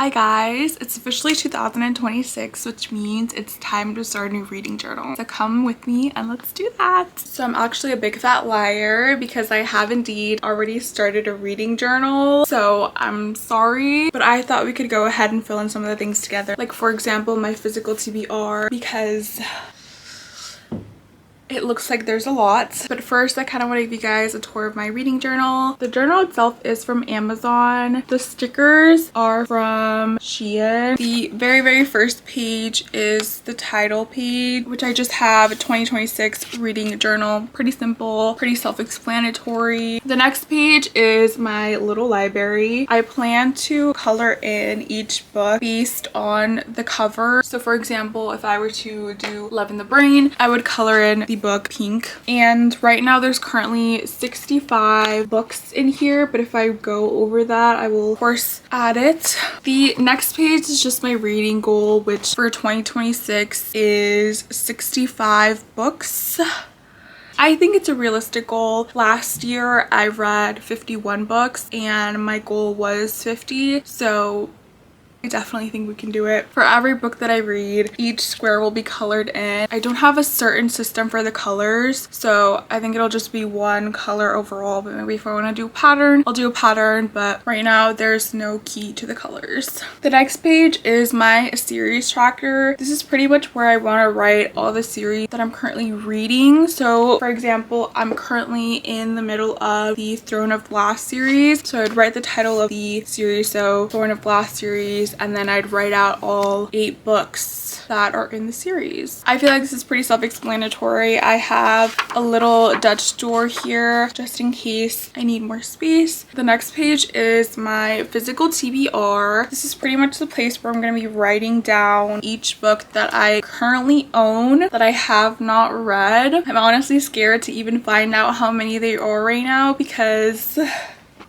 Hi guys, it's officially 2026, which means it's time to start a new reading journal. So come with me and let's do that. So I'm actually a big fat liar because I have indeed already started a reading journal. So I'm sorry, but I thought we could go ahead and fill in some of the things together. Like for example, my physical TBR, because it looks like there's a lot. But first, I kind of want to give you guys a tour of my reading journal. The journal itself is from Amazon. The stickers are from Shein. The very first page is the title page, which I just have a 2026 reading journal. Pretty simple, pretty self-explanatory. The next page is my little library. I plan to color in each book based on the cover. So for example, if I were to do Love in the Brain, I would color in the book pink. And right now there's currently 65 books in here, but if I go over that, I will of course add it. The next page is just my reading goal, which for 2026 is 65 books. I think it's a realistic goal. Last year I read 51 books and my goal was 50, so I definitely think we can do it. For every book that I read, each square will be colored in. I don't have a certain system for the colors, so I think it'll just be one color overall, but maybe if I want to do a pattern, I'll do a pattern, but right now there's no key to the colors. The next page is my series tracker. This is pretty much where I want to write all the series that I'm currently reading. So for example, I'm currently in the middle of the Throne of Glass series, so I'd write the title of the series, so Throne of Glass series, and then I'd write out all 8 books that are in the series. I feel like this is pretty self-explanatory. I have a little Dutch door here just in case I need more space. The next page is my physical TBR. This is pretty much the place where I'm going to be writing down each book that I currently own that I have not read. I'm honestly scared to even find out how many they are right now because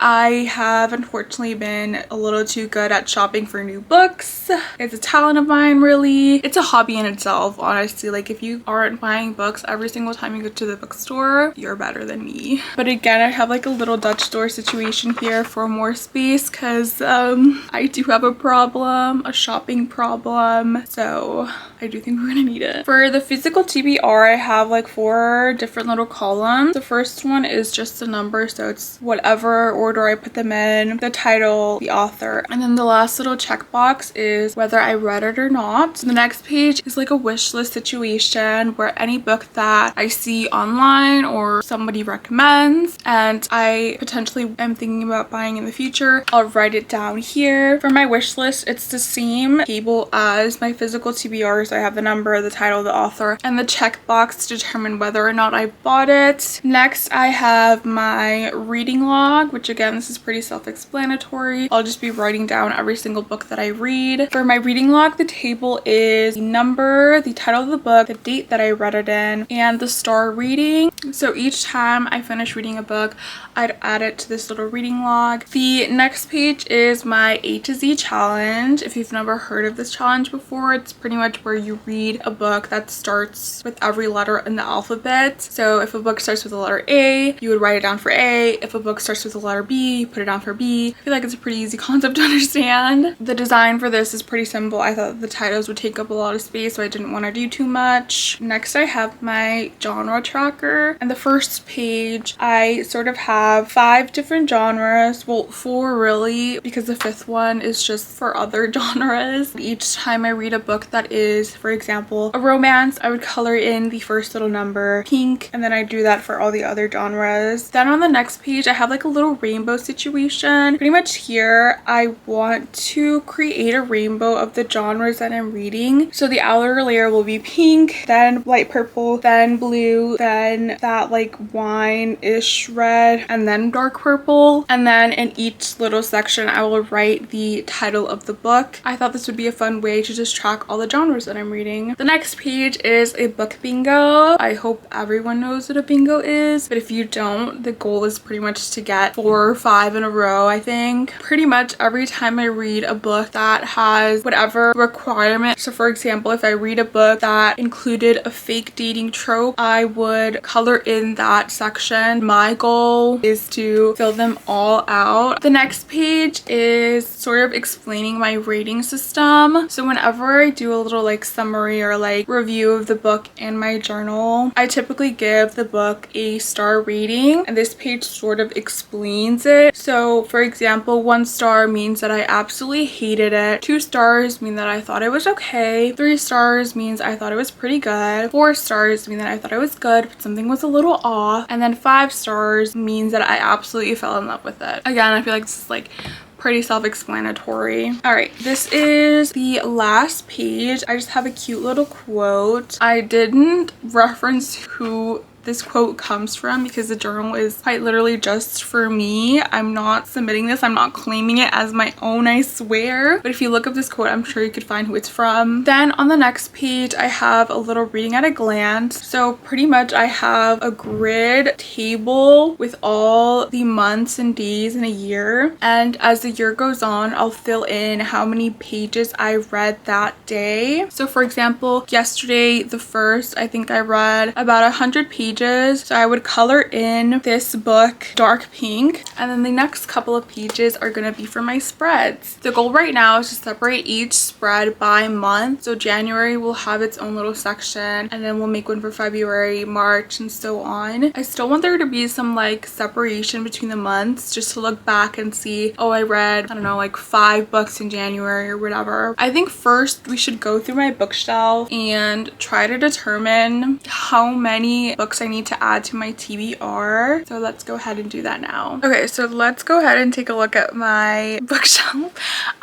I have unfortunately been a little too good at shopping for new books. It's a talent of mine, really. It's a hobby in itself, honestly. Like if you aren't buying books every single time you go to the bookstore, you're better than me. But again, I have like a little Dutch door situation here for more space because I do have a problem, a shopping problem. So I do think we're gonna need it. For the physical TBR, I have like 4 different little columns. The first one is just the number, so it's whatever order I put them in, the title, the author, and then the last little checkbox is whether I read it or not. The next page is like a wish list situation where any book that I see online or somebody recommends and I potentially am thinking about buying in the future, I'll write it down here. For my wish list, it's the same table as my physical TBR, so I have the number, the title, the author, and the checkbox to determine whether or not I bought it. Next, I have my reading log, which again, this is pretty self-explanatory. I'll just be writing down every single book that I read. For my reading log, the table is the number, the title of the book, the date that I read it in, and the star rating. So each time I finish reading a book, I'd add it to this little reading log. The next page is my A to Z challenge. If you've never heard of this challenge before, it's pretty much where you read a book that starts with every letter in the alphabet. So if a book starts with the letter A, you would write it down for A. If a book starts with the letter B, put it down for B. I feel like it's a pretty easy concept to understand. The design for this is pretty simple. I thought the titles would take up a lot of space, so I didn't want to do too much. Next, I have my genre tracker. And the first page, I sort of have 5 different genres. Well, 4 really, because the 5th one is just for other genres. Each time I read a book that is, for example, a romance, I would color in the first little number pink, and then I do that for all the other genres. Then on the next page, I have like a little rainbow situation. Pretty much here, I want to create a rainbow of the genres that I'm reading. So the outer layer will be pink, then light purple, then blue, then that like wine-ish red, and then dark purple. And then in each little section, I will write the title of the book. I thought this would be a fun way to just track all the genres that I'm reading. The next page is a book bingo. I hope everyone knows what a bingo is, but if you don't, the goal is pretty much to get 4 or 5 in a row, I think. Pretty much every time I read a book that has whatever requirement. So for example, if I read a book that included a fake dating trope, I would color in that section. My goal is to fill them all out. The next page is sort of explaining my rating system. So whenever I do a little like summary or like review of the book in my journal, I typically give the book a star rating, and this page sort of explains it. So for example, 1 star means that I absolutely hated it. 2 stars mean that I thought it was okay. 3 stars means I thought it was pretty good. 4 stars mean that I thought it was good, but something was a little off. And then 5 stars means that I absolutely fell in love with it. Again, I feel like this is like pretty self-explanatory. All right, this is the last page. I just have a cute little quote. I didn't reference who this quote comes from because the journal is quite literally just for me. I'm not submitting this. I'm not claiming it as my own, I swear. But if you look up this quote, I'm sure you could find who it's from. Then on the next page, I have a little reading at a glance. So pretty much I have a grid table with all the months and days in a year. And as the year goes on, I'll fill in how many pages I read that day. So for example, yesterday, the 1st, I think I read about 100 pages. So I would color in this book dark pink, and then the next couple of pages are going to be for my spreads. The goal right now is to separate each spread by month. So January will have its own little section, and then we'll make one for February, March, and so on. I still want there to be some like separation between the months, just to look back and see, oh, I read, I don't know, like 5 books in January or whatever. I think first we should go through my bookshelf and try to determine how many books I need to add to my TBR. So let's go ahead and do that now. Okay, so let's go ahead and take a look at my bookshelf.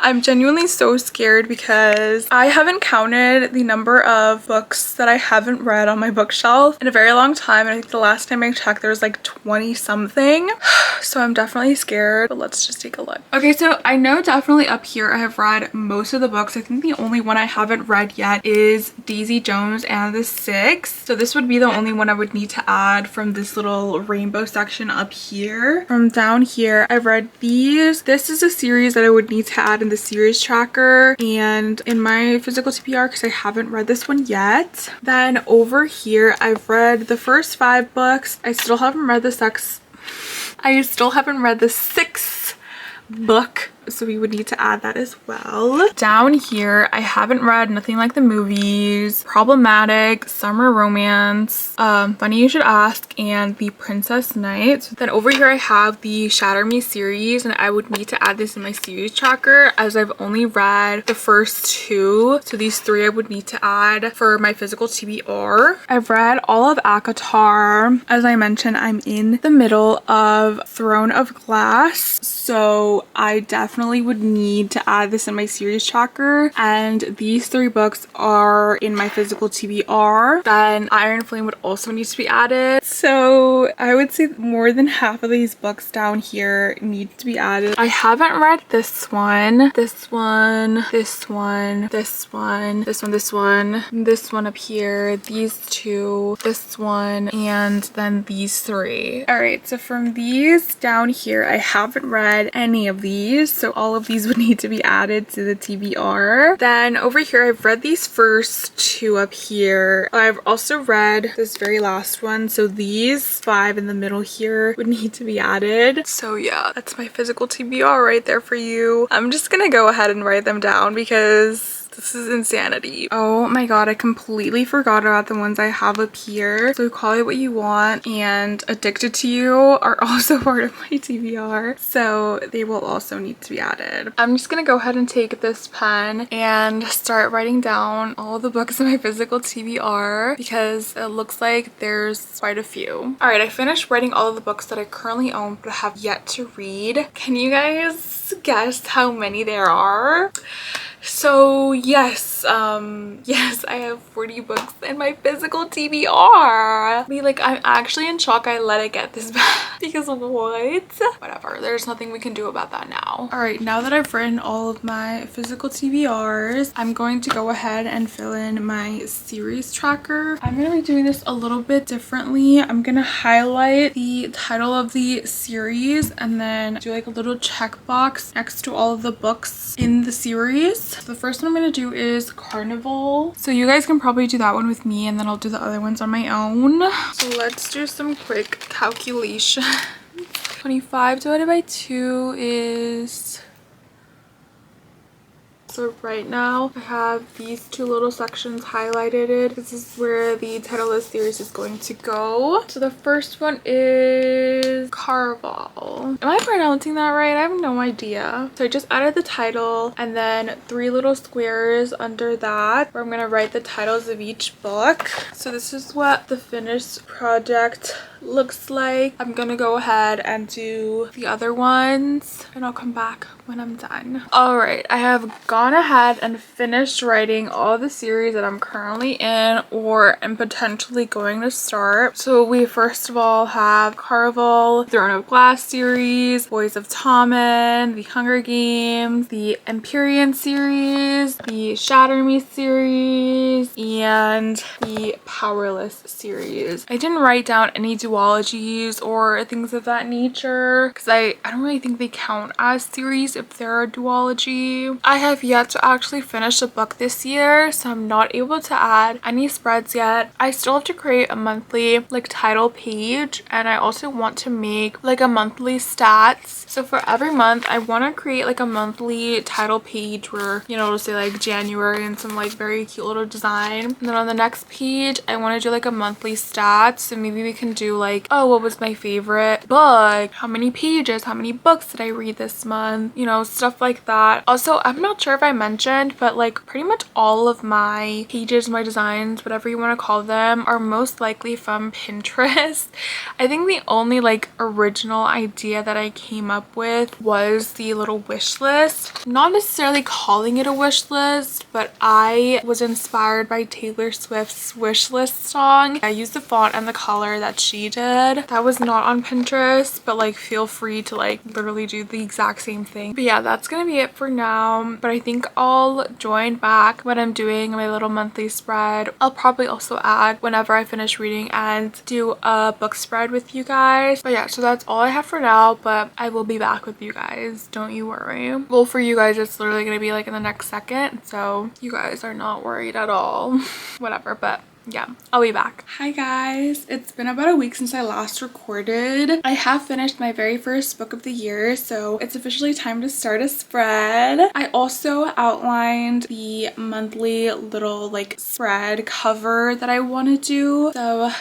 I'm genuinely so scared because I haven't counted the number of books that I haven't read on my bookshelf in a very long time. And I think the last time I checked there was like 20 something. So I'm definitely scared, but let's just take a look. Okay, so I know definitely up here I have read most of the books. I think the only one I haven't read yet is Daisy Jones and the Six. So this would be the only one I would need to add from this little rainbow section up here. From down here, I've read these. This is a series that I would need to add in the series tracker and in my physical TBR because I haven't read this one yet. Then over here, I've read the first 5 books. I still haven't read the 6th book, so we would need to add that as well. Down here, I haven't read Nothing Like the Movies, Problematic, Summer Romance, Funny You Should Ask, and The Princess Knight. Then over here I have the Shatter Me series, and I would need to add this in my series tracker as I've only read the first 2. So these 3 I would need to add for my physical TBR. I've read all of ACOTAR. As I mentioned, I'm in the middle of Throne of Glass, so I definitely would need to add this in my series tracker, and these 3 books are in my physical TBR. Then Iron Flame would also need to be added, so I would say more than half of these books down here need to be added. I haven't read this one, this one, this one, this one, this one, this one, this one up here, these 2, this one, and then these 3. All right, so from these down here, I haven't read any of these, so all of these would need to be added to the TBR. Then over here, I've read these first 2 up here. I've also read this very last one, so these 5 in the middle here would need to be added. So yeah, that's my physical TBR right there for you. I'm just gonna go ahead and write them down because this is insanity. Oh my god, I completely forgot about the ones I have up here. So Call It What You Want and Addicted to You are also part of my TBR, so they will also need to be added. I'm just gonna go ahead and take this pen and start writing down all the books in my physical TBR because it looks like there's quite a few. All right, I finished writing all of the books that I currently own but have yet to read. Can you guys guess how many there are? So yes, yes, I have 40 books in my physical TBR. I'm actually in shock I let it get this bad because of what? Whatever, there's nothing we can do about that now. All right, now that I've written all of my physical TBRs, I'm going to go ahead and fill in my series tracker. I'm gonna be doing this a little bit differently. I'm gonna highlight the title of the series and then do like a little checkbox next to all of the books in the series. So the first one I'm gonna do is Carnival. So you guys can probably do that one with me and then I'll do the other ones on my own. So let's do some quick calculation. 25 divided by 2 is... So right now I have these two little sections highlighted. This is where the title of the series is going to go. So the first one is Caraval. Am I pronouncing that right? I have no idea. So I just added the title and then 3 little squares under that where I'm going to write the titles of each book. So this is what the finished project looks like. I'm gonna go ahead and do the other ones and I'll come back when I'm done. All right, I have gone ahead and finished writing all the series that I'm currently in or am potentially going to start. So we first of all have Caraval, Throne of Glass series, Boys of Tommen, The Hunger Games, the Empyrean series, the Shatter Me series, and the Powerless series. I didn't write down any duologies or things of that nature because I don't really think they count as series if they're a duology. I have yet to actually finish a book this year, so I'm not able to add any spreads yet. I still have to create a monthly title page, and I also want to make a monthly stats. So for every month I want to create a monthly title page where, you know, it'll say January and some very cute little design, and then on the next page I want to do a monthly stats. So maybe we can do oh, what was my favorite book, how many pages, how many books did I read this month, you know, stuff like that. Also, I'm not sure if I mentioned, but pretty much all of my pages, my designs, whatever you want to call them, are most likely from Pinterest. I think the only original idea that I came up with was the little wish list. Not necessarily calling it a wish list, but I was inspired by Taylor Swift's Wish List song. I used the font and the color that she did. That was not on Pinterest, but feel free to literally do the exact same thing. But yeah, that's gonna be it for now. But I think I'll join back when I'm doing my little monthly spread. I'll probably also add whenever I finish reading and do a book spread with you guys. But yeah, so that's all I have for now, but I will be back with you guys, don't you worry. Well, for you guys it's literally gonna be in the next second, so you guys are not worried at all. Whatever, but yeah, I'll be back. Hi guys, it's been about a week since I last recorded. I have finished my very first book of the year, so it's officially time to start a spread. I also outlined the monthly little spread cover that I want to do, so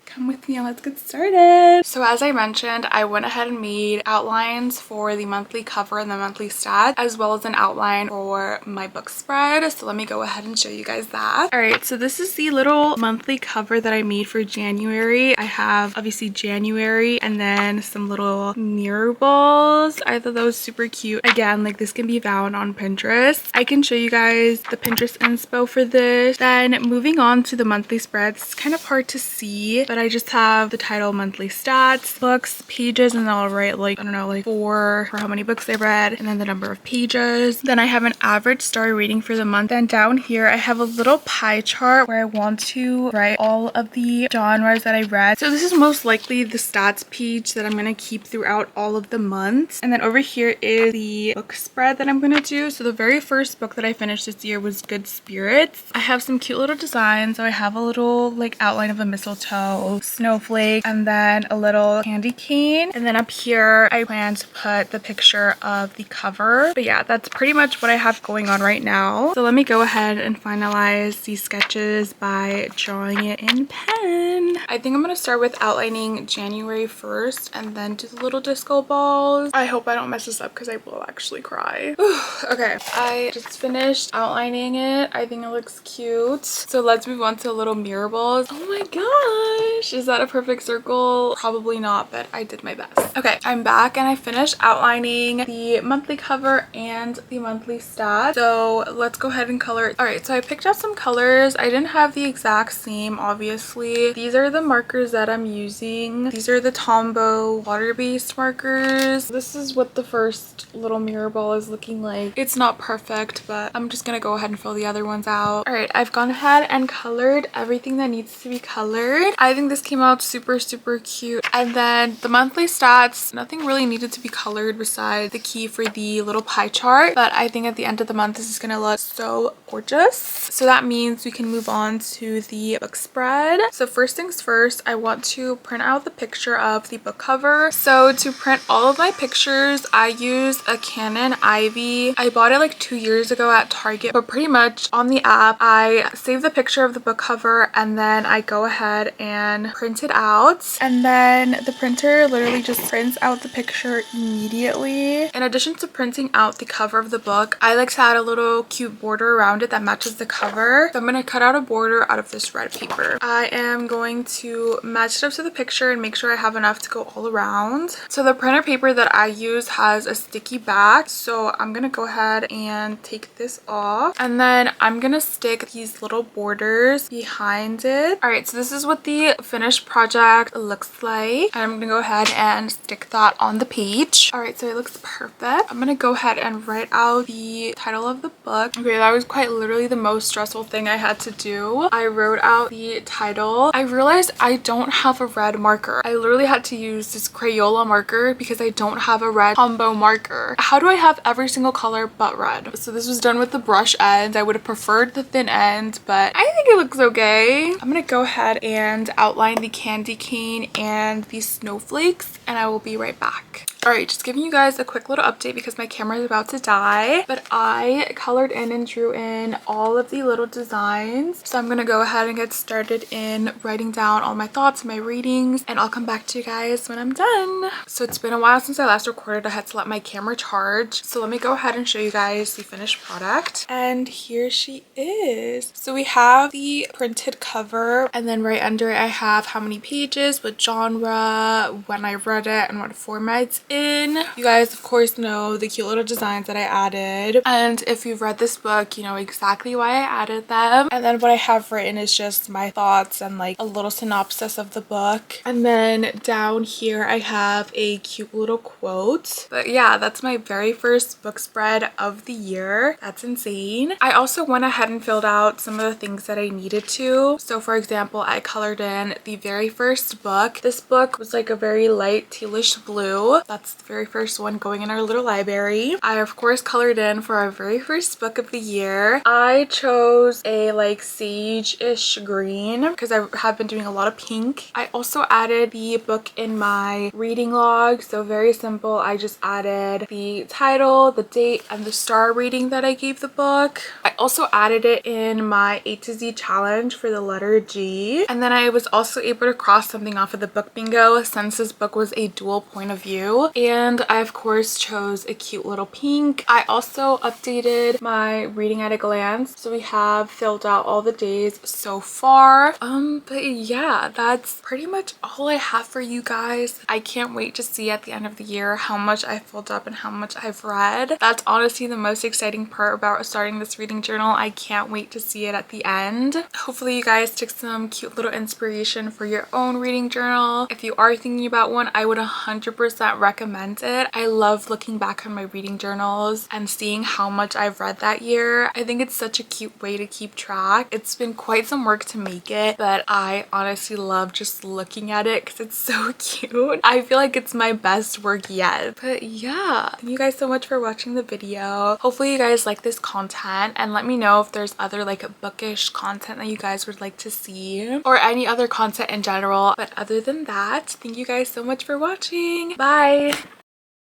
come with me and let's get started. So as I mentioned, I went ahead and made outlines for the monthly cover and the monthly stat, as well as an outline for my book spread. So let me go ahead and show you guys that. All right, so this is the little monthly cover that I made for January. I have obviously January and then some little mirror balls. I thought that was super cute. Again, this can be found on Pinterest. I can show you guys the Pinterest inspo for this. Then moving on to the monthly spreads, it's kind of hard to see, but I just have the title, monthly stats, books, pages, and then I'll write I don't know, 4 for how many books I read, and then the number of pages. Then I have an average story rating for the month, and down here I have a little pie chart where I want to write all of the genres that I read. So this is most likely the stats page that I'm going to keep throughout all of the months. And then over here is the book spread that I'm going to do. So the very first book that I finished this year was Good Spirits. I have some cute little designs. So I have a little outline of a mistletoe, snowflake, and then a little candy cane, and then up here I plan to put the picture of the cover. But yeah, that's pretty much what I have going on right now. So let me go ahead and finalize these sketches by drawing it in pen. I think I'm gonna start with outlining January 1st and then do the little disco balls. I hope I don't mess this up because I will actually cry. Okay, I just finished outlining it. I think it looks cute. So let's move on to little mirror balls. Oh my gosh, gosh, is that a perfect circle? Probably not, but I did my best. Okay, I'm back and I finished outlining the monthly cover and the monthly stats. So let's go ahead and color it. All right, so I picked out some colors. I didn't have the exact same, obviously. These are the markers that I'm using. These are the Tombow water-based markers. This is what the first little mirror ball is looking like. It's not perfect, but I'm just gonna go ahead and fill the other ones out. All right, I've gone ahead and colored everything that needs to be colored. I think this came out super cute. And then the monthly stats, nothing really needed to be colored besides the key for the little pie chart, but I think at the end of the month this is gonna look so gorgeous. So that means we can move on to the book spread. So first things first, I want to print out the picture of the book cover. So to print all of my pictures, I use a Canon Ivy. I bought it like 2 years ago at Target, but pretty much on the app I save the picture of the book cover and then I go ahead and print it out, and then the printer literally just prints out the picture immediately. In addition to printing out the cover of the book, I like to add a little cute border around it that matches the cover. So I'm going to cut out a border out of this red paper. I am going to match it up to the picture and make sure I have enough to go all around. So the printer paper that I use has a sticky back, so I'm going to go ahead and take this off, and then I'm going to stick these little borders behind it. All right, so this is what the finished project looks like. I'm going to go ahead and stick that on the page. All right, so it looks perfect. I'm going to go ahead and write out the title of the book. Okay, that was quite literally the most stressful thing I had to do. I wrote out the title. I realized I don't have a red marker. I literally had to use this Crayola marker because I don't have a red Tombow marker. How do I have every single color but red? So this was done with the brush end. I would have preferred the thin end, but I think it looks okay. I'm gonna go ahead and outline the candy cane and the snowflakes, and I will be right back. All right, just giving you guys a quick little update because my camera is about to die, but I colored in and drew in all of the little designs. So I'm gonna go ahead and get started in writing down all my thoughts and my readings, and I'll come back to you guys when I'm done. So it's been a while since I last recorded. I had to let my camera charge. So let me go ahead and show you guys the finished product. And here she is. So we have the printed cover, and then right under it I have how many pages, what genre, when I read it, and what format it's in. You guys of course know the cute little designs that I added, and if you've read this book you know exactly why I added them. And then what I have written is just my thoughts and like a little synopsis of the book, and then down here I have a cute little quote. But yeah, that's my very first book spread of the year. That's insane. I also went ahead and filled out some of the things that I needed to. So for example, I colored in the very first book. This book was like a very light tealish blue. That's the very first one going in our little library. I of course colored in for our very first book of the year. I chose a like sage-ish green because I have been doing a lot of pink. I also added the book in my reading log. So very simple. I just added the title, the date, and the star rating that I gave the book. I also added it in my A to Z challenge for the letter G. And then I was also able to cross something off of the book bingo since this book was a dual point of view. And I of course chose a cute little pink. I also updated my reading at a glance. So we have filled out all the days so far. But yeah, that's pretty much all I have for you guys. I can't wait to see at the end of the year how much I filled up and how much I've read. That's honestly the most exciting part about starting this reading journal. I can't wait to see it at the end. Hopefully you guys took some cute little inspiration for your own reading journal. If you are thinking about one, I would 100% recommend it. I love looking back on my reading journals and seeing how much I've read that year. I think it's such a cute way to keep track. It's been quite some work to make it, but I honestly love just looking at it because it's so cute. I feel like it's my best work yet. But yeah, thank you guys so much for watching the video. Hopefully you guys like this content, and let me know if there's other like bookish content that you guys would like to see or any other content in general. But other than that, thank you guys so much for watching. Bye!